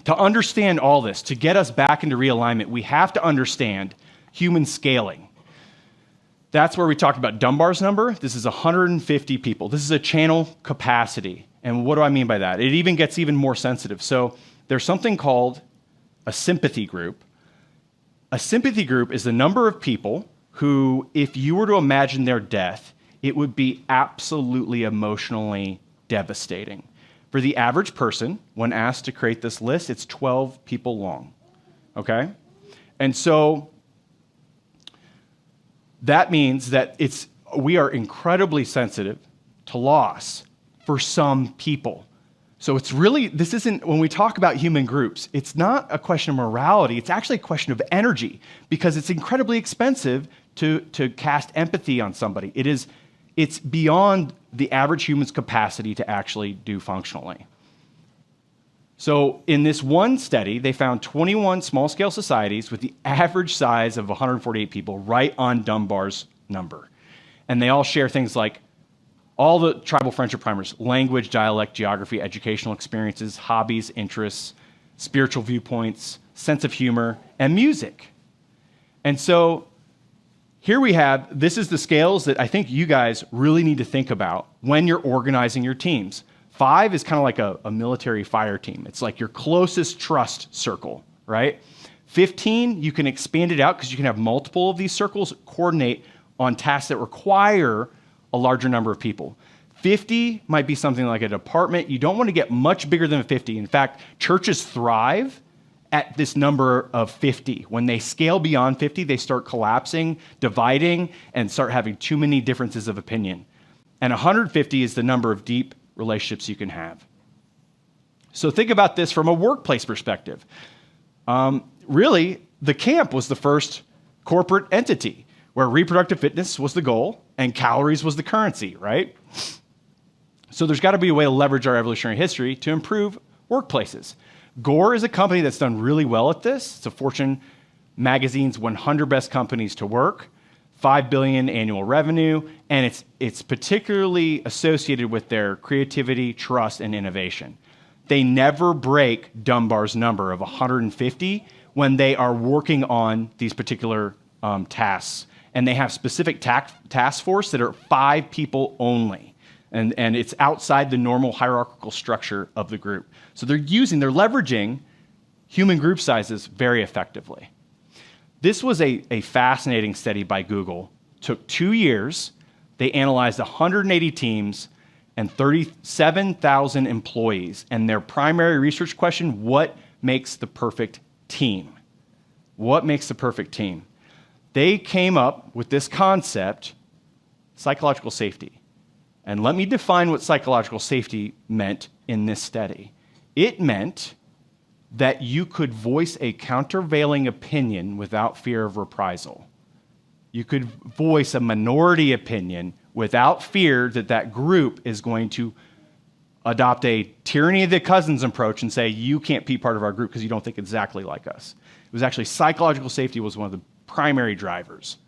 To understand all this, to get us back into realignment, we have to understand human scaling. That's where we talked about Dunbar's number. This is 150 people. This is a channel capacity. And what do I mean by that? It even gets even more sensitive. So there's something called a sympathy group. A sympathy group is the number of people who, if you were to imagine their death, it would be absolutely emotionally devastating. For the average person, when asked to create this list, it's 12 people long, okay? And so that means that we are incredibly sensitive to loss for some people. So it's really, this isn't, when we talk about human groups, it's not a question of morality, it's actually a question of energy, because it's incredibly expensive to cast empathy on somebody. It's beyond the average human's capacity to actually do functionally. So in this one study, they found 21 small-scale societies with the average size of 148 people right on Dunbar's number. And they all share things like all the tribal friendship primers: language, dialect, geography, educational experiences, hobbies, interests, spiritual viewpoints, sense of humor, and music. And so here we have, this is the scales that I think you guys really need to think about when you're organizing your teams. 5 is kind of like a military fire team. It's like your closest trust circle, right? 15, you can expand it out because you can have multiple of these circles coordinate on tasks that require a larger number of people. 50 might be something like a department. You don't want to get much bigger than 50. In fact, churches thrive at this number of 50. When they scale beyond 50, they start collapsing, dividing, and start having too many differences of opinion. And 150 is the number of deep relationships you can have. So think about this from a workplace perspective. Really, the camp was the first corporate entity where reproductive fitness was the goal and calories was the currency, right? So there's got to be a way to leverage our evolutionary history to improve workplaces. Gore is a company that's done really well at this. It's a Fortune magazine's 100 best companies to work, $5 billion annual revenue, and it's particularly associated with their creativity, trust, and innovation. They never break Dunbar's number of 150 when they are working on these particular tasks. And they have specific task force that are 5 people only. And it's outside the normal hierarchical structure of the group. So they're leveraging human group sizes very effectively. This was a fascinating study by Google. Took 2 years. They analyzed 180 teams and 37,000 employees. And their primary research question: what makes the perfect team? What makes the perfect team? They came up with this concept, psychological safety. And let me define what psychological safety meant in this study. It meant that you could voice a countervailing opinion without fear of reprisal. You could voice a minority opinion without fear that that group is going to adopt a tyranny of the cousins approach and say, you can't be part of our group because you don't think exactly like us. It was actually psychological safety was one of the primary drivers.